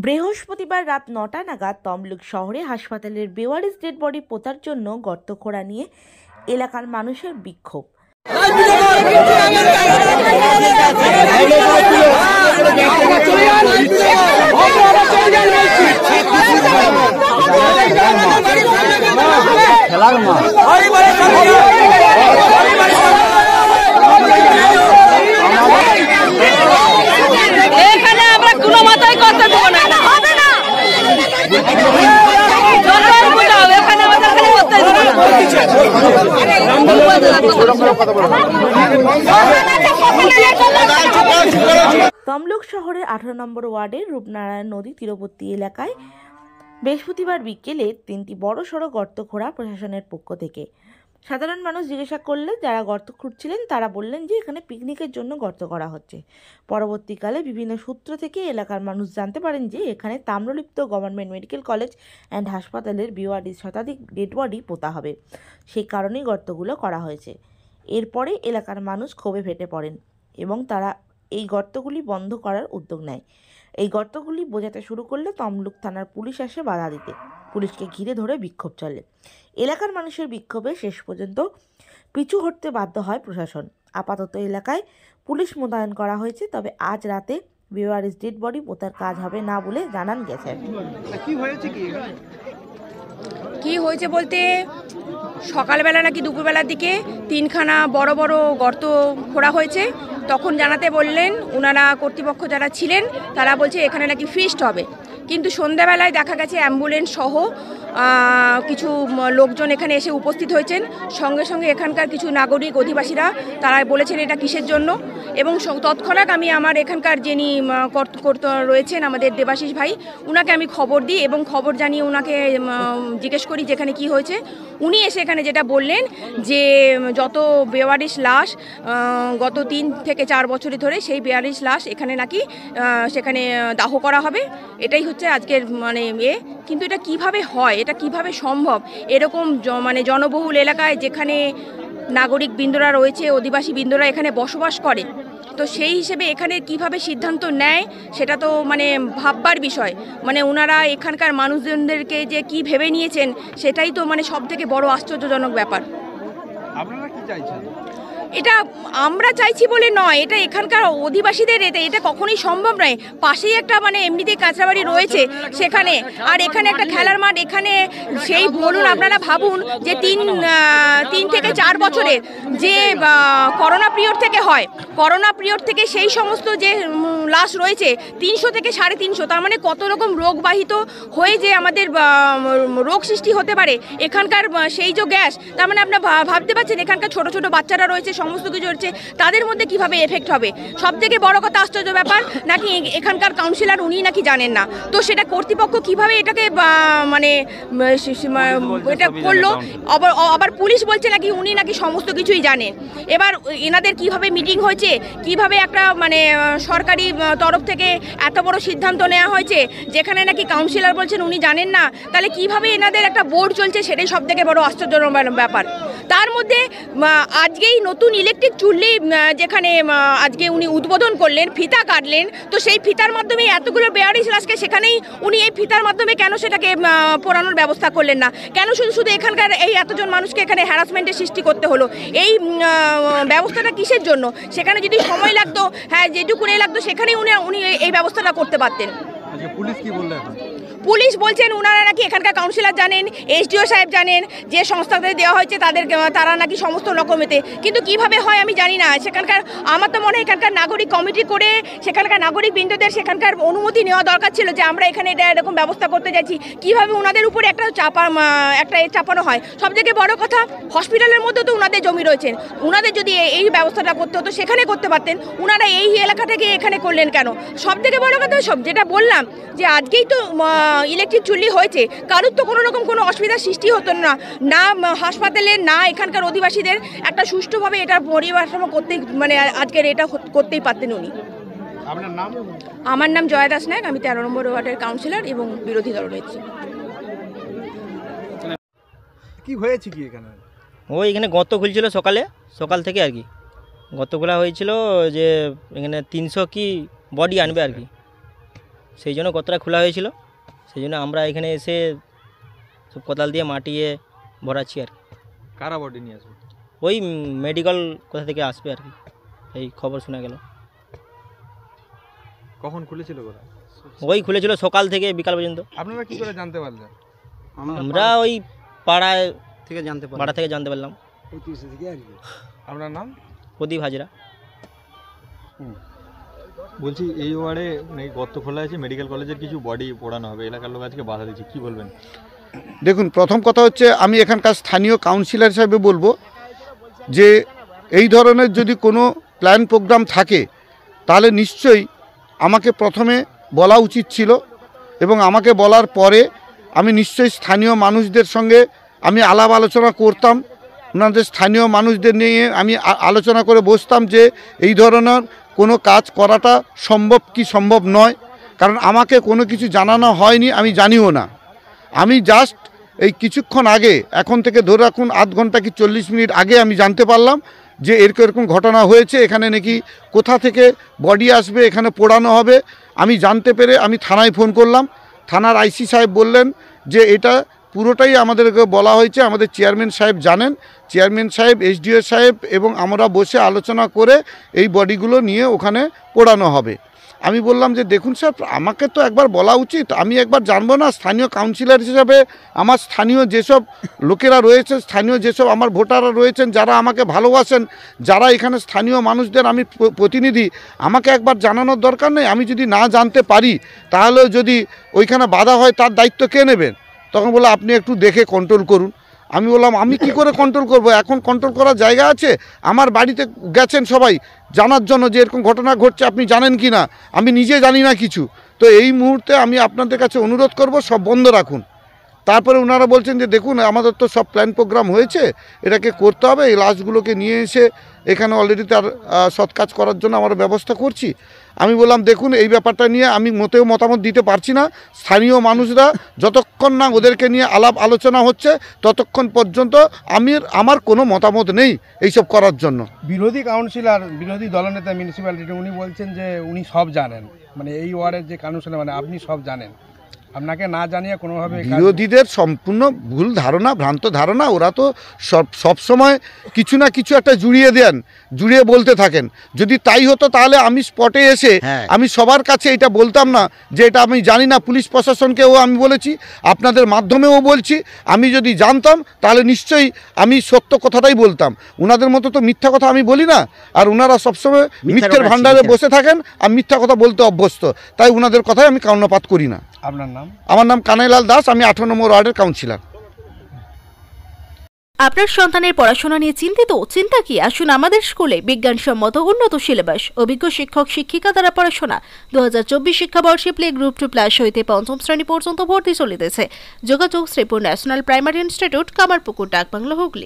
বৃহস্পতিবার রাত ৯টা নাগাদ তমলুক শহরে হাসপাতালের বেওয়ারিশ ডেড বডি পোঁতার জন্য গর্ত খোঁড়া নিয়ে এলাকার মানুষের বিক্ষোভ। তমলুক শহরের 18 নম্বর ওয়ার্ডের রূপনারায়ণ নদী তীরবর্তী এলাকায় বৃহস্পতিবার বিকেলে 3টি বড় সড়ো গর্ত খোঁড়া প্রশাসনের পক্ষ থেকে। সাধারণ মানুষ জিজ্ঞাসা করলে যারা গর্ত খুঁড়ছিলেন তারা বললেন যে এখানে পিকনিকের জন্য গর্ত করা হচ্ছে। পরবর্তীকালে বিভিন্ন সূত্র থেকে এলাকার মানুষ জানতে পারেন যে এখানে Tamralipta government medical college and হাসপাতালের বেওয়ারিশ শতাধিক ডেড বডি পোতা হবে, সেই কারণেই গর্তগুলো করা হয়েছে। এরপরে এলাকার মানুষ ক্ষোভে ফেটে পড়েন এবং তারা এই গর্তগুলি বন্ধ করার উদ্যোগ নেয়। এই গর্তগুলি বোঝাতে শুরু করলে তমলুক থানার পুলিশ আসে বাধা দিতে। পুলিশকে ঘিরে ধরে বিক্ষোভ চলে। এলাকার মানুষের বিক্ষোভে শেষ পর্যন্ত পিছু হটতে বাধ্য হয় প্রশাসন। আপাতত এলাকায় পুলিশ মোতায়েন করা হয়েছে, তবে আজ রাতে বেওয়ারিশ ডেড বডি পোতার কাজ হবে না বলে জানান গেছেন। কি হয়েছে বলতে সকালবেলা নাকি দুপুরবেলার দিকে 3খানা বড় বড় গর্ত খোঁড়া হয়েছে। তখন জানাতে বললেন ওনারা কর্তৃপক্ষ যারা ছিলেন তারা বলছে এখানে নাকি ফিস্ট হবে, কিন্তু সন্ধ্যাবেলায় দেখা গেছে অ্যাম্বুলেন্স সহ কিছু লোকজন এখানে এসে উপস্থিত হয়েছেন। সঙ্গে সঙ্গে এখানকার কিছু নাগরিক অধিবাসীরা তারা বলেছেন এটা কিসের জন্য, এবং তৎক্ষণাৎ আমি আমার এখানকার যিনি রয়েছেন আমাদের দেবাশিস ভাই, উনাকে আমি খবর দিই এবং খবর জানিয়ে ওনাকে জিজ্ঞেস করি যেখানে কি হয়েছে। উনি এসে এখানে যেটা বললেন যে যত বেওয়ারিশ লাশ গত 3 থেকে 4 বছরই ধরে সেই বেওয়ারিশ লাশ এখানে নাকি সেখানে দাহ করা হবে, এটাই হচ্ছে আজকের মানে কিন্তু এটা কিভাবে হয়, এটা কিভাবে সম্ভব? এরকম মানে জনবহুল এলাকায় যেখানে নাগরিক বৃন্দরা রয়েছে, অধিবাসী বৃন্দরা এখানে বসবাস করে, তো সেই হিসেবে এখানে কিভাবে সিদ্ধান্ত নেয় সেটা তো মানে ভাববার বিষয়। মানে ওনারা এখানকার মানুষজনদেরকে যে কি ভেবে নিয়েছেন সেটাই তো মানে সবথেকে বড় আশ্চর্যজনক ব্যাপার। আপনারা কি চাইছেন? এটা আমরা চাইছি বলে নয়, এটা এখানকার অধিবাসীদের এটা কখনোই সম্ভব নয়। পাশেই একটা মানে এমনিতেই কাঁচরাবাড়ি রয়েছে সেখানে, আর এখানে একটা খেলার মাঠ, এখানে সেই বলুন আপনারা ভাবুন যে 3 থেকে 4 বছরের যে করোনা পিরিয়ড থেকে হয়, করোনা পিরিয়ড থেকে সেই সমস্ত যে লাশ রয়েছে 300 থেকে 350, তার মানে কত রকম রোগবাহিত হয়ে যে আমাদের রোগ সৃষ্টি হতে পারে এখানকার সেই যে গ্যাস, তার মানে আপনারা ভাবতে পারছেন এখানকার ছোট ছোট বাচ্চারা রয়েছে, সমস্ত কিছু হচ্ছে, তাদের মধ্যে কিভাবে এফেক্ট হবে। সব থেকে বড় কথা আশ্চর্য ব্যাপার নাকি এখানকার কাউন্সিলর উনি নাকি জানেন না, তো সেটা কর্তৃপক্ষ কিভাবে এটাকে মানে এটা করলো। আবার পুলিশ বলছে নাকি উনি নাকি সমস্ত কিছুই জানেন। এবার এনাদের কিভাবে মিটিং হয়েছে, কিভাবে একটা মানে সরকারি তরফ থেকে এত বড় সিদ্ধান্ত নেওয়া হয়েছে যেখানে নাকি কাউন্সিলর বলছেন উনি জানেন না, তাহলে কিভাবে এনাদের একটা বোর্ড চলছে সেটাই সব থেকে বড় আশ্চর্যজনক ব্যাপার। তার মধ্যে আজকেই নতুন ইলেকট্রিক চুল্লি যেখানে আজকে উনি উদ্বোধন করলেন, ফিতা কাটলেন, তো সেই ফিতার মাধ্যমে এতগুলো বেওয়ারিশ লাশকে সেখানেই উনি এই ফিতার মাধ্যমে কেন সেটাকে পোড়ানোর ব্যবস্থা করলেন না? কেন শুধু এখানকার এই এতজন মানুষকে এখানে হ্যারাসমেন্টের সৃষ্টি করতে হলো? এই ব্যবস্থাটা কিসের জন্য? সেখানে যদি সময় লাগতো, হ্যাঁ যেটুকুনি লাগতো সেখানেই উনি এই ব্যবস্থাটা করতে পারতেন। পুলিশ কি বললেন? পুলিশ বলছেন ওনারা নাকি এখানকার কাউন্সিলর জানেন, এসডিও সাহেব জানেন, যে সংস্থাতে দেওয়া হয়েছে তারা নাকি সমস্ত রকমেতে, কিন্তু কিভাবে হয় আমি জানি না। সেখানকার আমার তো মনে হয় এখানকার নাগরিক কমিটি করে সেখানকার নাগরিক বৃন্দদের সেখানকার অনুমতি নেওয়া দরকার ছিল যে আমরা এখানে এটা এরকম ব্যবস্থা করতে যাচ্ছি। কিভাবে ওনাদের উপরে একটা চাপানো হয়? সব থেকে বড় কথা হসপিটালের মধ্যে তো ওনাদের জমি রয়েছেন, ওনাদের যদি এই ব্যবস্থাটা করতে হতো সেখানে করতে পারতেন, ওনারা এই এলাকা থেকে এখানে করলেন কেন? সব থেকে বড় কথা সব যেটা বললাম যে আজকেই তো ইলেকট্রিক চুল্লি হয়েছে, কারোর তো কোনো রকম কোনো অসুবিধার সৃষ্টি হতো না, না হাসপাতালের না এখানকার অধিবাসীদের একটা সুষ্ঠুভাবে এটা পরিকাঠামো করতেই মানে আজকের এটা করতেই পারতেন উনি। আপনার নাম? আমার নাম জয়া দাস নায়ক, আমি 13 নম্বর ওয়ার্ডের কাউন্সিলর এবং বিরোধী দলনেত্রী। কি হয়েছে কি এখানে? এখানে গর্ত খুলছিল সকাল থেকে আর কি, গর্ত খোলা হয়েছিল যে এখানে 300 কি বডি আনবে আর কি, সেই জন্য গর্তটা খোলা হয়েছিল, সেই জন্য আমরা এখানে এসে সব কোদাল দিয়ে মাটিয়ে ভরাচ্ছি আর কি। কারা বডি নিয়ে আসবে? ওই মেডিকেল কোথা থেকে আসবে আর কি, এই খবর শোনা গেল। কখন খুলেছিল ওরা? ওই খুলেছিল সকাল থেকে বিকাল পর্যন্ত। আপনারা কি করে জানতে পারলেন? আমরা ওই পাড়ায় থেকে পাড়া থেকে জানতে পারলাম। আপনার নাম? প্রদীপ হাজরা। বলছি এই ওয়ার্ডে নাকি গর্ত খোলা আছে, মেডিকেল কলেজের কিছু বডি পোড়ানো হবে, এলাকার লোক আজকে বাধা দিচ্ছে, কি বলবেন? দেখুন, প্রথম কথা হচ্ছে আমি এখানকার স্থানীয় কাউন্সিলর হিসাবে বলবো যে এই ধরনের যদি কোনো প্ল্যান প্রোগ্রাম থাকে তাহলে নিশ্চয়ই আমাকে প্রথমে বলা উচিত ছিল, এবং আমাকে বলার পরে আমি নিশ্চয়ই স্থানীয় মানুষদের সঙ্গে আমি আলাপ আলোচনা করতাম, ওনাদের স্থানীয় মানুষদের নিয়ে আমি আলোচনা করে বসতাম যে এই ধরনের কোনো কাজ করাটা সম্ভব কি সম্ভব নয়। কারণ আমাকে কোনো কিছু জানানো হয়নি, আমি জানিও না। আমি জাস্ট এই কিছুক্ষণ আগে, এখন থেকে ধরে রাখুন আধ ঘন্টা কি 40 মিনিট আগে আমি জানতে পারলাম যে এরকম ঘটনা হয়েছে, এখানে নাকি কোথা থেকে বডি আসবে, এখানে পোড়ানো হবে। আমি জানতে পেরে আমি থানায় ফোন করলাম, থানার আইসি সাহেব বললেন যে এটা পুরোটাই আমাদেরকে বলা হয়েছে, আমাদের চেয়ারম্যান সাহেব জানেন, চেয়ারম্যান সাহেব, এসডিও সাহেব এবং আমরা বসে আলোচনা করে এই বডিগুলো নিয়ে ওখানে পোড়ানো হবে। আমি বললাম যে দেখুন স্যার, আমাকে তো একবার বলা উচিত, আমি একবার জানবো না? স্থানীয় কাউন্সিলর হিসাবে আমার স্থানীয় যেসব লোকেরা রয়েছে, স্থানীয় যেসব আমার ভোটাররা রয়েছেন, যারা আমাকে ভালোবাসেন, যারা এখানে স্থানীয় মানুষদের আমি প্রতিনিধি, আমাকে একবার জানানোর দরকার নেই? আমি যদি না জানতে পারি তাহলে যদি ওইখানে বাধা হয় তার দায়িত্ব কে নেবেন? তখন বলে আপনি একটু দেখে কন্ট্রোল করুন। আমি বললাম আমি কি করে কন্ট্রোল করব? এখন কন্ট্রোল করার জায়গা আছে? আমার বাড়িতে গেছেন সবাই জানার জন্য যে এরকম ঘটনা ঘটছে, আপনি জানেন কি না? আমি নিজে জানি না কিছু। তো এই মুহূর্তে আমি আপনাদের কাছে অনুরোধ করব সব বন্ধ রাখুন। তারপরে ওনারা বলছেন যে দেখুন আমাদের তো সব প্ল্যান প্রোগ্রাম হয়েছে, এটাকে করতে হবে, এই লাশগুলোকে নিয়ে এসে এখানে অলরেডি তার সৎ কাজ করার জন্য আমরা ব্যবস্থা করছি। আমি বললাম দেখুন এই ব্যাপারটা নিয়ে আমি মোটেও মতামত দিতে পারছি না। স্থানীয় মানুষরা যতক্ষণ না ওদেরকে নিয়ে আলাপ আলোচনা হচ্ছে ততক্ষণ পর্যন্ত আমার কোনো মতামত নেই এইসব করার জন্য। বিরোধী কাউন্সিলর, বিরোধী দলনেতা মিউনিসিপ্যালিটি, উনি বলছেন যে উনি সব জানেন, মানে এই ওয়ার্ডের যে কাউন্সিলর, মানে আপনি সব জানেন, আপনাকে না জানিয়ে কোনোভাবে বিরোধীদের সম্পূর্ণ ভুল ধারণা, ভ্রান্ত ধারণা। ওরা তো সব সময় কিছু না কিছু একটা জুড়িয়ে বলতে থাকেন। যদি তাই হতো তাহলে আমি স্পটে এসে আমি সবার কাছে এটা বলতাম না যে এটা আমি জানি না। পুলিশ প্রশাসনকেও আমি বলেছি, আপনাদের মাধ্যমেও বলছি, আমি যদি জানতাম তাহলে নিশ্চয়ই আমি সত্য কথাটাই বলতাম। ওনাদের মতো তো মিথ্যা কথা আমি বলি না, আর ওনারা সবসময় মিথ্যের ভাণ্ডারে বসে থাকেন, আর মিথ্যা কথা বলতে অভ্যস্ত, তাই ওনাদের কথাই আমি কর্ণপাত করি না। আপনার নাম? আমার নাম কানাইলাল দাস, আমি 18 নম্বর ওয়ার্ডের কাউন্সিলর। আপনার সন্তানের পড়াশোনা নিয়ে চিন্তিত? চিন্তা কি, আসুন আমাদের স্কুলে। বিজ্ঞানসম্মত উন্নত সিলেবাস, অভিজ্ঞ শিক্ষক শিক্ষিকা দ্বারা পড়াশোনা। 2024 শিক্ষাবর্ষে প্লে গ্রুপ 2+ হইতে 5ম শ্রেণী পর্যন্ত ভর্তি চলিতেছে। যোগাযোগ Sripur national primary institute, Kamarpukur, Dakbanglo, Hooghly.